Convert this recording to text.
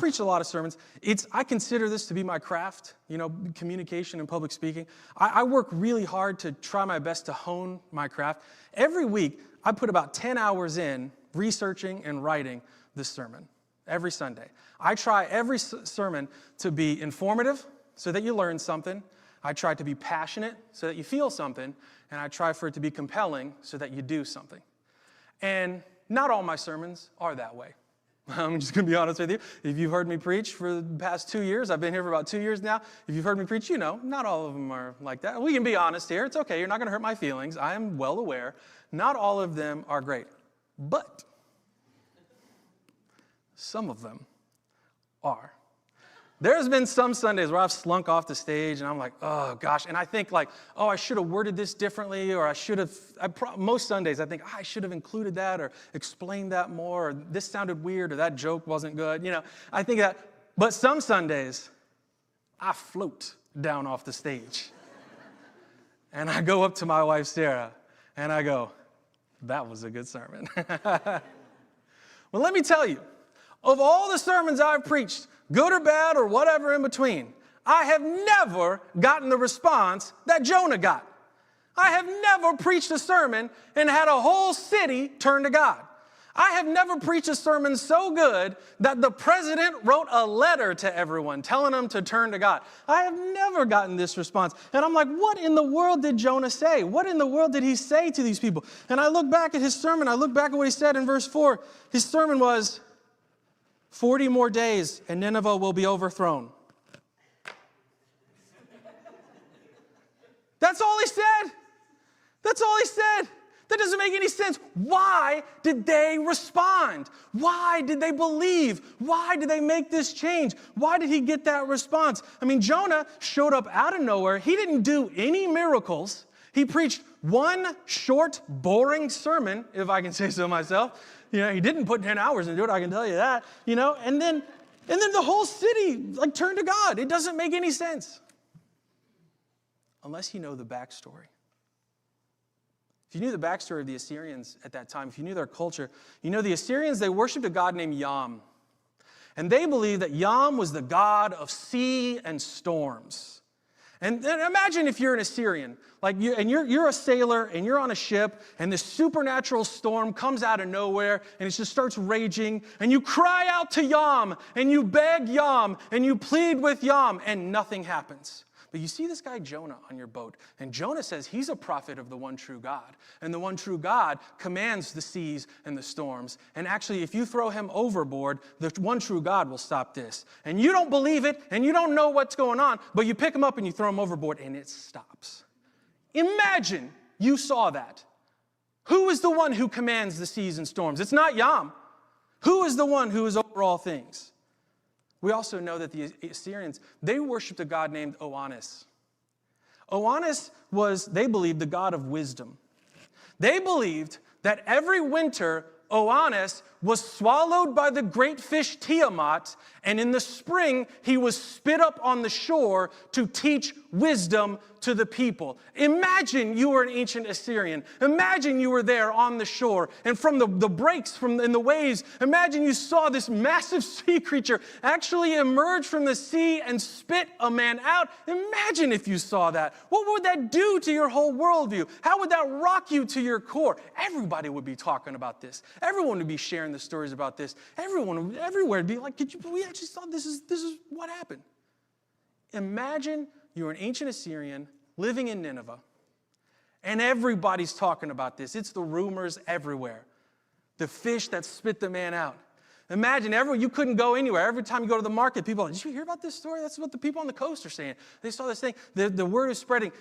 preached a lot of sermons. I consider this to be my craft, communication and public speaking. I work really hard to try my best to hone my craft. Every week, I put about 10 hours in researching and writing this sermon every Sunday. I try every sermon to be informative so that you learn something. I try to be passionate so that you feel something. And I try for it to be compelling so that you do something. And not all my sermons are that way. I'm just going to be honest with you. If you've heard me preach for the past 2 years, I've been here for about 2 years now. If you've heard me preach, not all of them are like that. We can be honest here. It's okay. You're not going to hurt my feelings. I am well aware. Not all of them are great. But some of them are. There's been some Sundays where I've slunk off the stage and I'm like, oh gosh. And I think I should have worded this differently, or most Sundays I think, I should have included that or explained that more, or this sounded weird, or that joke wasn't good. I think that, but some Sundays I float down off the stage. And I go up to my wife, Sarah, and I go, that was a good sermon. Well, let me tell you, of all the sermons I've preached, good or bad or whatever in between, I have never gotten the response that Jonah got. I have never preached a sermon and had a whole city turn to God. I have never preached a sermon so good that the president wrote a letter to everyone telling them to turn to God. I have never gotten this response. And I'm like, what in the world did Jonah say? What in the world did he say to these people? And I look back at his sermon. I look back at what he said in verse 4. His sermon was, 40 more days and Nineveh will be overthrown. That's all he said. That's all he said. That doesn't make any sense. Why did they respond? Why did they believe? Why did they make this change? Why did he get that response? I mean, Jonah showed up out of nowhere. He didn't do any miracles. He preached one short, boring sermon, if I can say so myself. He didn't put 10 hours into it, I can tell you that. And then the whole city turned to God. It doesn't make any sense. Unless you know the backstory. If you knew the backstory of the Assyrians at that time, if you knew their culture, the Assyrians, they worshipped a god named Yam. And they believed that Yam was the god of sea and storms. And imagine if you're an Assyrian, you're a sailor and you're on a ship and this supernatural storm comes out of nowhere and it just starts raging and you cry out to Yam and you beg Yam and you plead with Yam and nothing happens. But you see this guy Jonah on your boat, and Jonah says he's a prophet of the one true God. And the one true God commands the seas and the storms. And actually, if you throw him overboard, the one true God will stop this. And you don't believe it, and you don't know what's going on, but you pick him up and you throw him overboard, and it stops. Imagine you saw that. Who is the one who commands the seas and storms? It's not Yam. Who is the one who is over all things? We also know that the Assyrians, they worshipped a god named Oannes. Oannes was, they believed, the god of wisdom. They believed that every winter, Oannes was swallowed by the great fish Tiamat, and in the spring, he was spit up on the shore to teach wisdom to the people. Imagine you were an ancient Assyrian. Imagine you were there on the shore, and from the breaks in the waves, imagine you saw this massive sea creature actually emerge from the sea and spit a man out. Imagine if you saw that. What would that do to your whole worldview? How would that rock you to your core? Everybody would be talking about this. Everyone would be sharing the stories about this. Everyone, everywhere would be like, we actually saw this is what happened. Imagine you're an ancient Assyrian living in Nineveh, and everybody's talking about this. It's the rumors everywhere. The fish that spit the man out. Imagine you couldn't go anywhere. Every time you go to the market, people are like, did you hear about this story? That's what the people on the coast are saying. They saw this thing. The word is spreading.